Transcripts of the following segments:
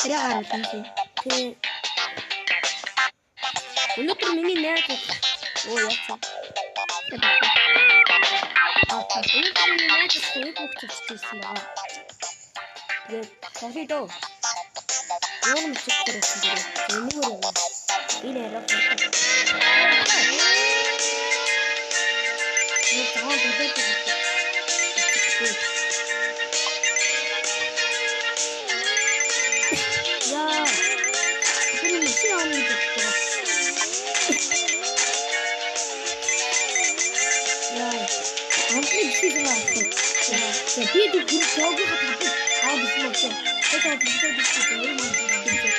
Арай гараад юм. Тий. Өнөөдөр миний найз оо яцсан. Өнөөдөр миний найз Facebook чичсэн байгаа. Тэгээд софидо. Юу юм чичсэн дээрээ. Өнөөр юм. Энэ арай. Нэг таа бүдээд. Яа. Тэр машин авах гэж. Амтны бишээ байна. За би тэр тоогийн хатад аваад ирсэн. Тэгээд бишээ бишээ өөр маань гэдэг.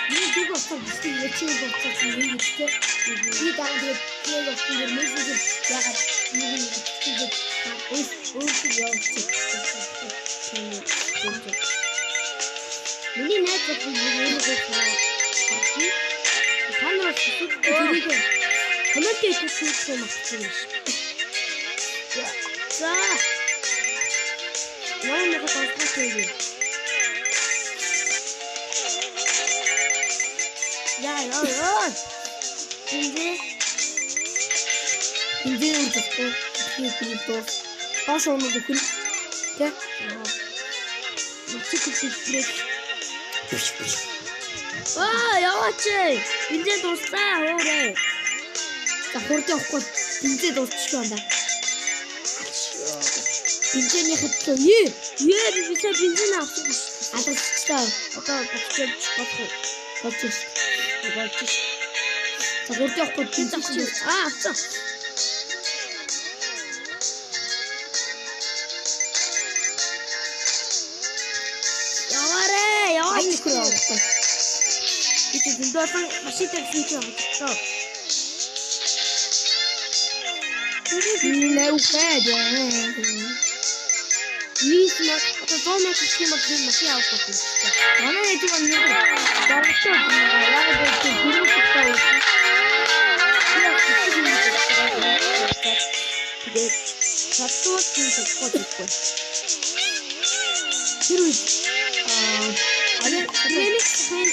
Миний дүүг оцсон бишээ ячиг болчихсон юм гэдэг. Би дараа тэгээд плейг оцсон дээр мессеж яагаад нэг бишээ өөр явуулчих. Миний найз зөвхөн нэг танаас тэрийг коммент хийсэн юм байна. За. Яа нэг тооцоо. Яа. Инди үргэлжлэхгүй. Хийх баш оног өгөх. Тэ. Мөчөг. Яваач. Бензин дуусаа хоорой. За хурд явахгүй бензин дуусчих юм байна. Бензиний хэвлээ. Би бензин авсан. Адагчтай. Одоо болчих. За хурд явахгүй бензин авчих. Авсан. Яваарэ. Itu juga apa masih tersincang betul. Ini lewat aja. Ini semua atau semua sistem masih apa sih? Mana itu kan ni? Baru tu, lalu tu guru kita. Dia satu tu kot. Terus, ada ini kan.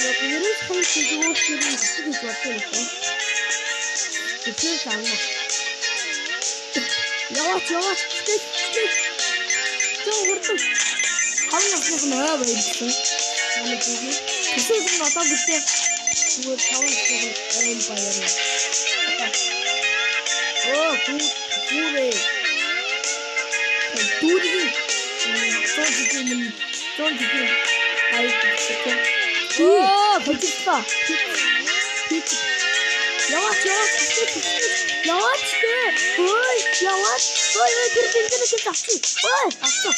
Yarın konuşucu oluşturduğum bir şey var. Bütün sanma. Yavaş. Çık. Çok vurdum. Hangi nasıl ne yapıyorsun? Yani bu. Kısırdım ata bitti. Bu tavuk istedim. En bayarım. Oh, bu ne? Durdu. Son gidiyor. Hayır, çıkıyor. Bıçıkta. Yavaş. Yavaş. Bir benzini kes açtı. Açtı.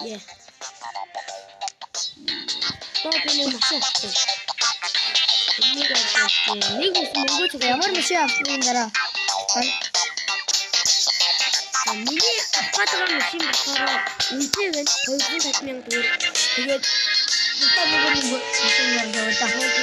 Yeah. Ямар машин авсан дараа. Миний аппатгаар машин болохоор үнэхээр 250,000 төгрөг. Тэгээд нэг машин явуулаад тахдаг.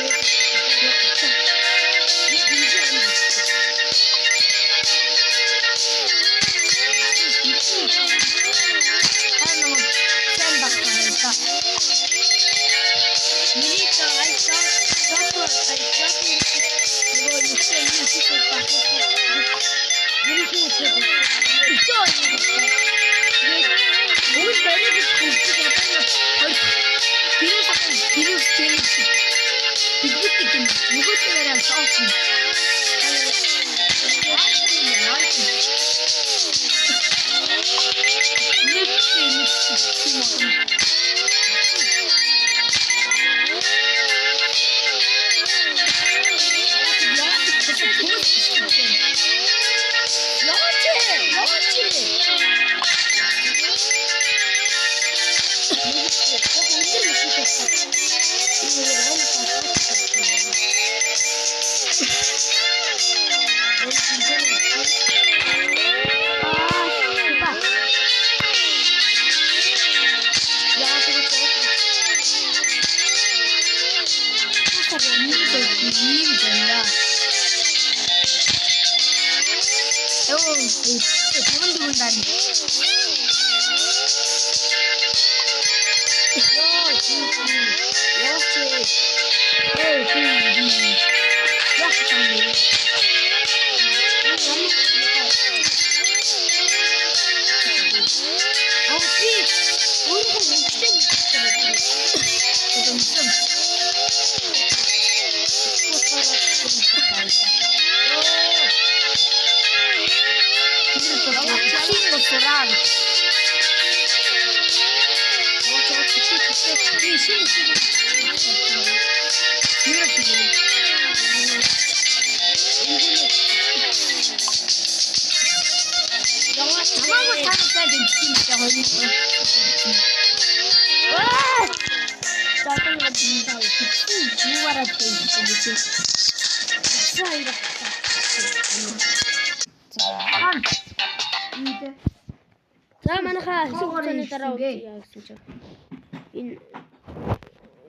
За манайхаа хэсэг хугацааны дараа үзье гэсэн чинь.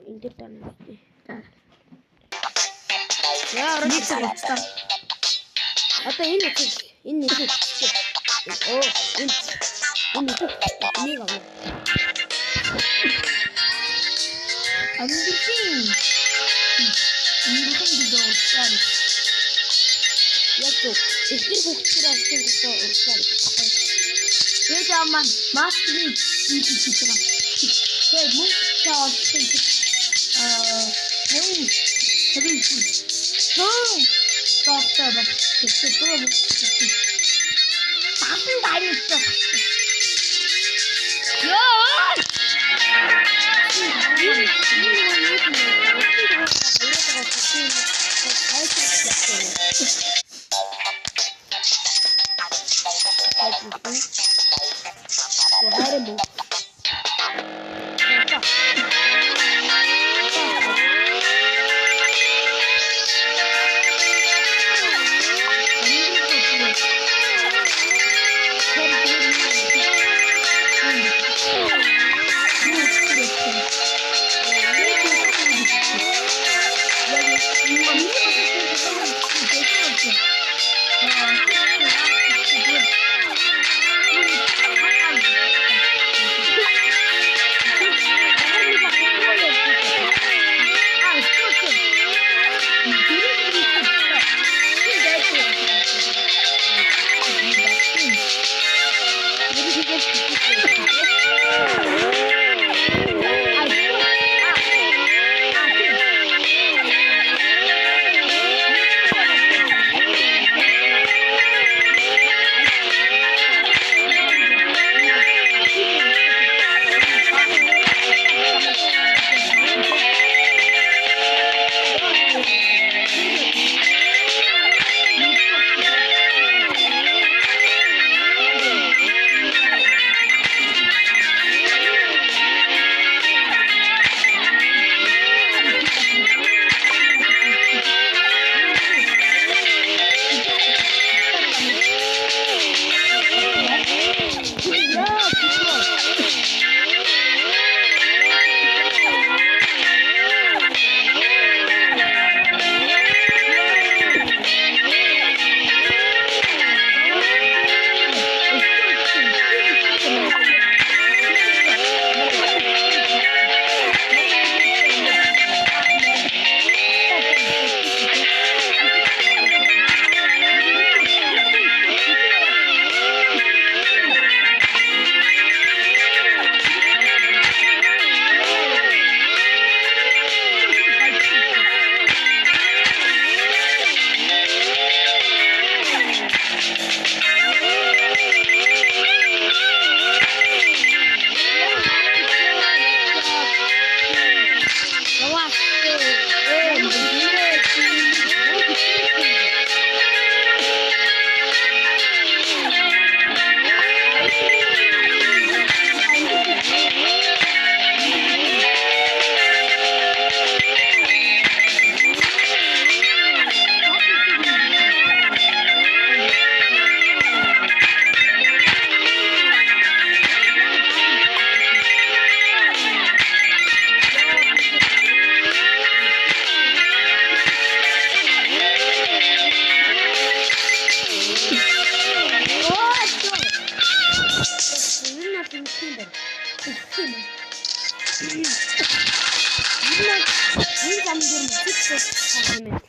Энэ дээр тань. Яа, орчихсон болцсон. Одоо энэ нэг. Оо, энэ нэг аваа. Амдэрчин. Инхэн бидөө урьсан. Яг зөв. Эхлэр бүгдээрээ авчихсан урьсан. Ээж аман мастрын хийчихсэн. Тэгээд мөн чаалсан. Хэвэн. Доктор бас тэгсэн. Тасан дайнастай. Яа!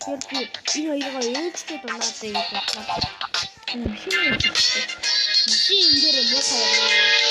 Тэгэхээр би энэ хоёроо ээлжтэй дунаатай гэж бодлоо. Машин энэ дээр муухай юм.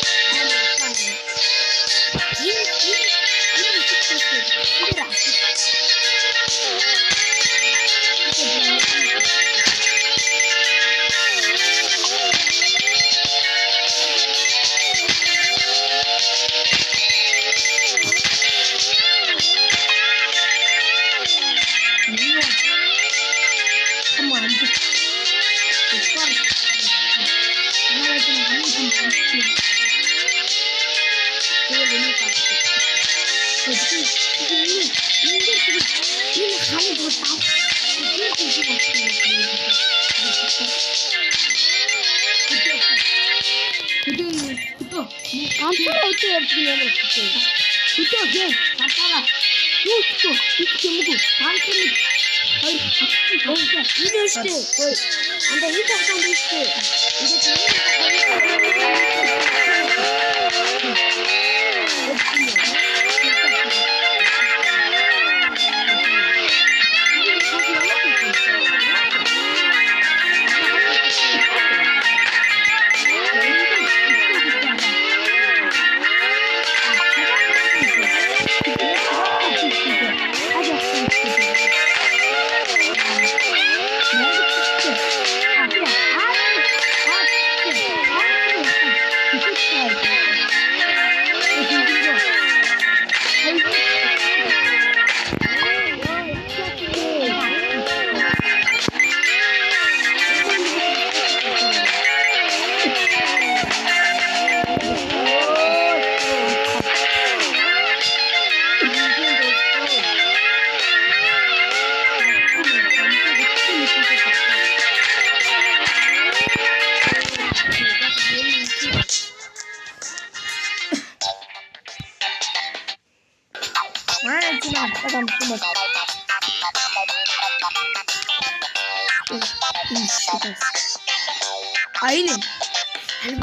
Aynen.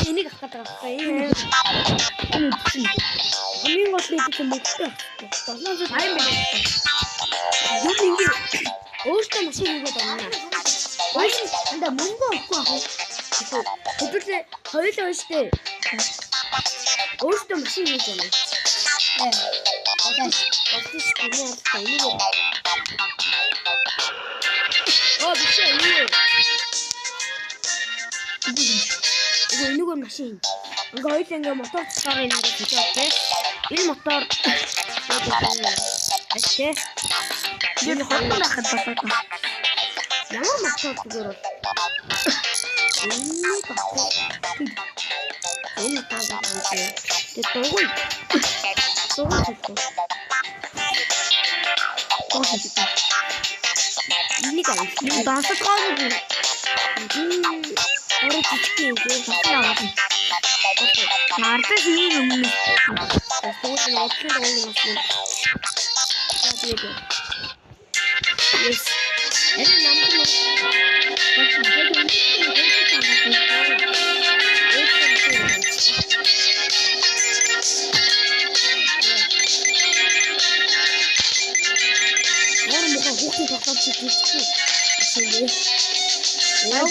Энийг авах гэдэг байна. Хамгийн гол нь тийм мөнгөтэй. 700 сайн байна. Юу ингэ өөртөө машин хийгээд байна. Машин анда мөнгө авахгүй ах. Хэдүүлээ хоёулаа штэ. Өөртөө машин хийж байна. Офис гэнэ энийг. Бишээ юу? Энийг машин. Ингээ хоёул мотор цаараа ингэ хийж байгаа. Энэ мотор Ашиг. Би хотод байхад болоод. Ямар мотор зүгээр бол. Энэ таагаа. Тэ тоогүй. Энийг авах. Дасад гоогүй. Орой жижиг юм гээд Нартаа хийх юм. Тэгвэл одлын дуугнаас Yes. Энэ намайг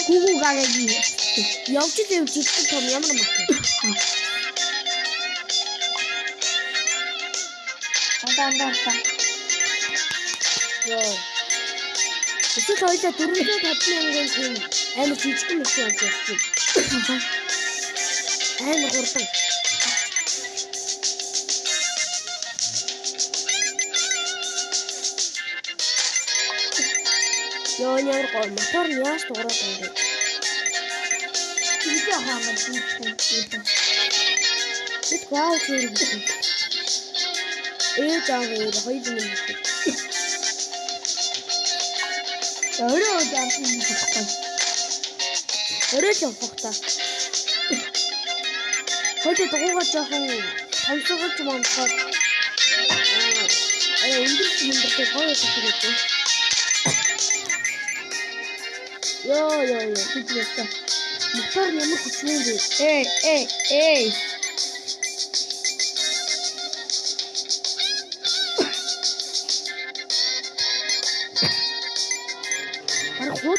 Гүгүү гараагийн явж ирсэн том ямар мат. Андаа. Йоо. Эсвэл хоёлаа 450,000 тийм амар жижиг юм шиг байна. Амар хурдан. Йоо ямар гоо мотор яаж дуурайд байна бэ? Тэгж хаамаа дийсэн. Бид гоо чирсэн. Жаагаар хоёр юм байна. Өөрөө жамсан юм болохгүй. Өөрөө л ухта. Хойд дугуугаа жоохон томсгож момсоод өндөрч мөндөртэй гоё хэлдэг. Йоо хэвчээ. Мотор ямар хүчтэй бэ? Эй.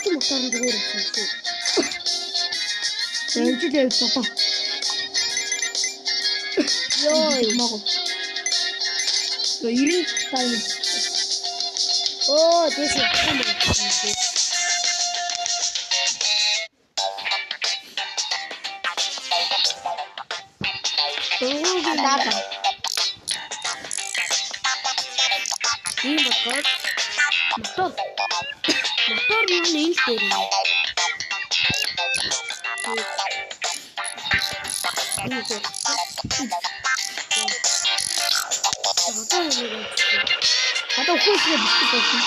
Хожим мотор нь зүгээр юм шүү. Ээлжлээ сото. Йой. Могоо. So 90 тайм. Оо, дэс юм. Дата. Ийм бодгоод мотор нь энэ дээр юм. Одоо хүүхнээ битгий болсон.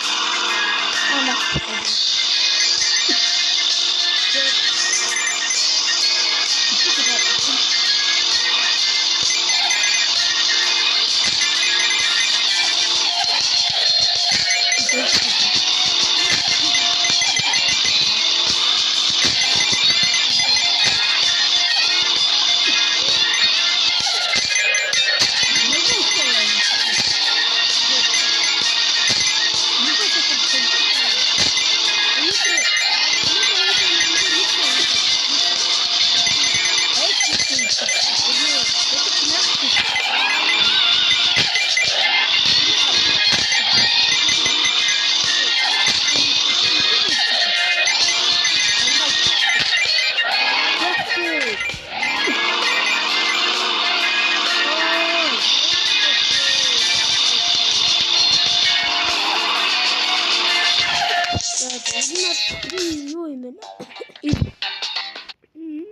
Юу юм бэ?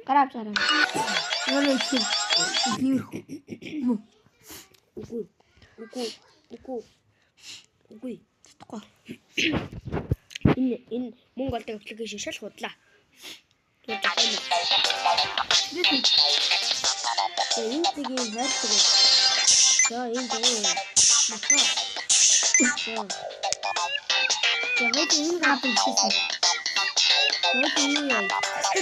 Гараад зараа. Юу их юм. Үгүй. Тэтгэхгүй. Энэ Монгол дэг аппликейшн шал худлаа. Энэ тгийн хайрцаг. За энэ тгийн мотор. Тэгээд энэ гапын хийсэн. Тэгээд энэ яа.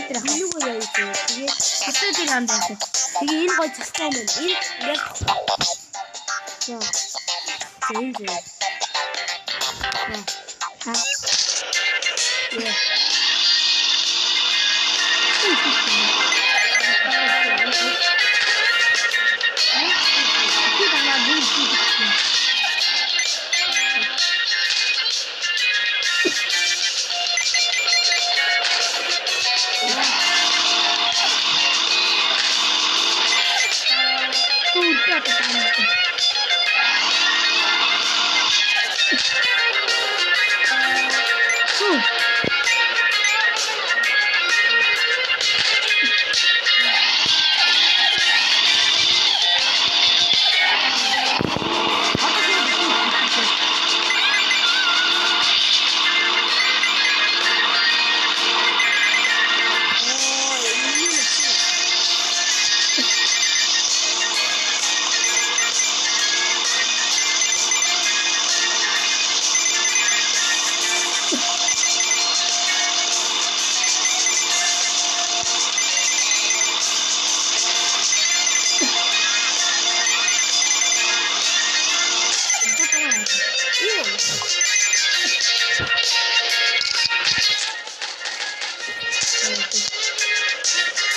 Тэр ханууг яа юу. Тэгээд хэвээр андаа. тэгээ энэ гой цастай юм. Энэ яг. За. Энэ. Ха. Яа.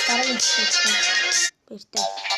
Дараа нь Баяртай.